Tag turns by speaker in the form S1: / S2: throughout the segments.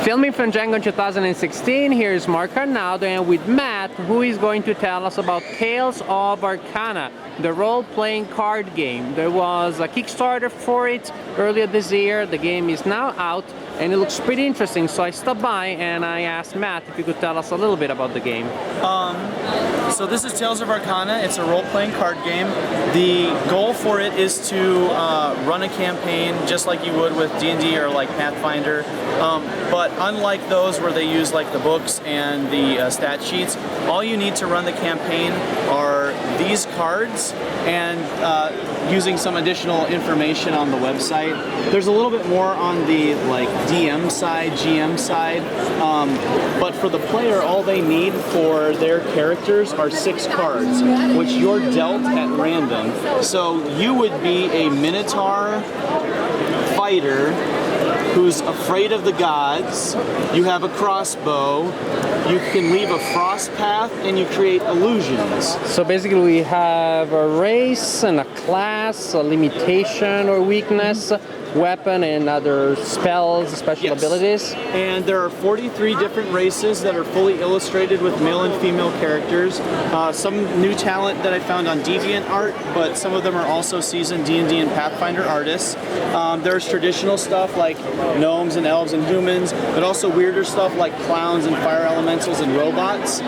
S1: Filming from GenCon 2016, here's Arcana and with Matt, who is going to tell us about Tales of Arcana, the role-playing card game. There was a Kickstarter for it earlier this year. The game is now out and it looks pretty interesting, so I stopped by and I asked Matt if he could tell us a little bit about the game.
S2: So this is Tales of Arcana. It's a role-playing card game. The goal for it is to run a campaign just like you would with D&D or like Pathfinder, but unlike those where they use like the books and the stat sheets, all you need to run the campaign are these cards and using some additional information on the website. There's a little bit more on the like DM side, GM side, but for the player, all they need for their characters are 6 cards, which you're dealt at random. So you would be a Minotaur fighter who's afraid of the gods. You have a crossbow. You can leave a frost path, and you create illusions.
S1: So basically we have a race and a class, a limitation or weakness, weapon and other spells, special abilities.
S2: And there are 43 different races that are fully illustrated with male and female characters. Some new talent that I found on DeviantArt, but some of them are also seasoned D&D and Pathfinder artists. There's traditional stuff like gnomes and elves and humans, but also weirder stuff like clowns and fire elementals and robots.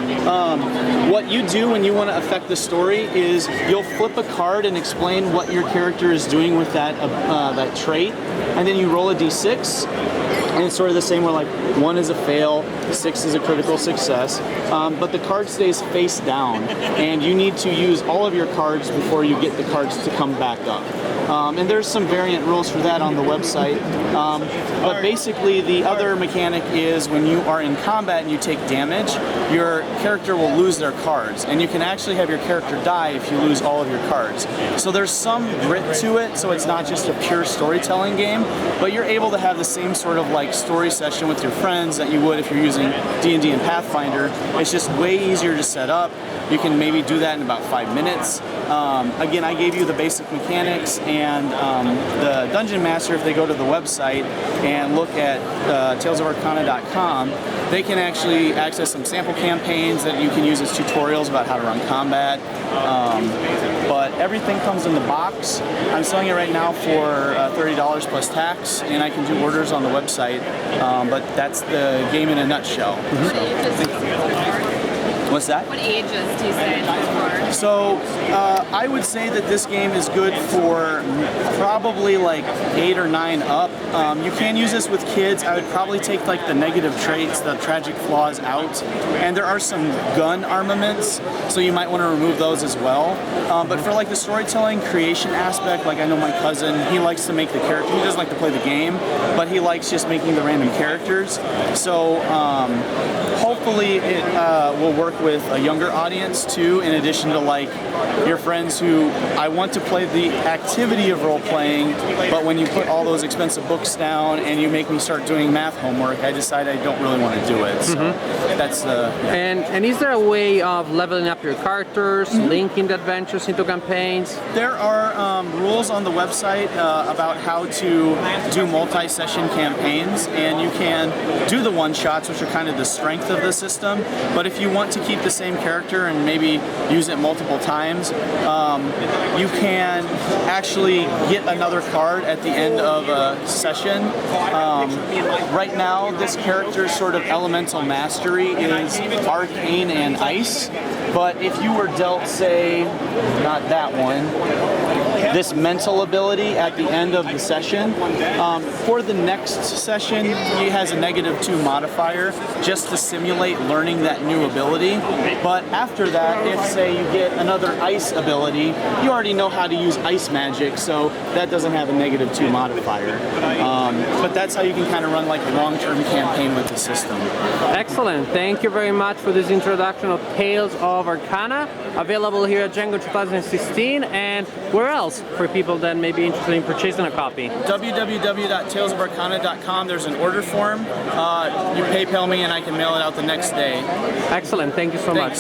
S2: What you do when you want to affect the story is you'll flip a card and explain what your character is doing with that trait, and then you roll a d6, and it's sort of the same where like 1 is a fail, 6 is a critical success, but the card stays face down, and you need to use all of your cards before you get the cards to come back up. And there's some variant rules for that on the website, but basically the other mechanic is when you are in combat and you take damage, your character will lose their cards, and you can actually have your character die if you lose all of your cards. So there's some grit to it, so it's not just a pure storytelling game, but you're able to have the same sort of like story session with your friends that you would if you're using D&D and Pathfinder. It's just way easier to set up. You can maybe do that in about 5 minutes. Again, I gave you the basic mechanics, and the Dungeon Master, if they go to the website and look at talesofarcana.com, they can actually access some sample campaigns that you can use as tutorials about how to run combat. But everything comes in the box. I'm selling it right now for $30 plus tax, and I can do orders on the website. But that's the game in a nutshell. What's that?
S3: What ages do you say it's for?
S2: So I would say that this game is good for probably like 8 or 9 up. You can use this with kids. I would probably take like the negative traits, the tragic flaws out. And there are some gun armaments, so you might want to remove those as well. But for like the storytelling creation aspect, like I know my cousin, he likes to make the character. He doesn't like to play the game, but he likes just making the random characters. So hopefully it will work with a younger audience too, in addition to like your friends who I want to play the activity of role-playing, but when you put all those expensive books down and you make me start doing math homework, I decide I don't really want to do it. So that's the...
S1: And is there a way of leveling up your characters, linking the adventures into campaigns?
S2: There are rules on the website about how to do multi-session campaigns, and you can do the one-shots, which are kind of the strength of the system, but if you want to keep the same character and maybe use it multiple times, you can actually get another card at the end of a session. Right now, this character's sort of elemental mastery is arcane and ice, but if you were dealt, say, not that one, this mental ability at the end of the session, for the next session, he has a -2 modifier just to simulate learning that new ability. But after that, if say you get another ice ability, you already know how to use ice magic, so that doesn't have a -2 modifier. But that's how you can kind of run like a long-term campaign with the system.
S1: Excellent. Thank you very much for this introduction of Tales of Arcana, available here at GenCon 2016, and where else for people that may be interested in purchasing a copy?
S2: www.talesofarcana.com. There's an order form. You PayPal me and I can mail it out the next day.
S1: Excellent. Thank you so much.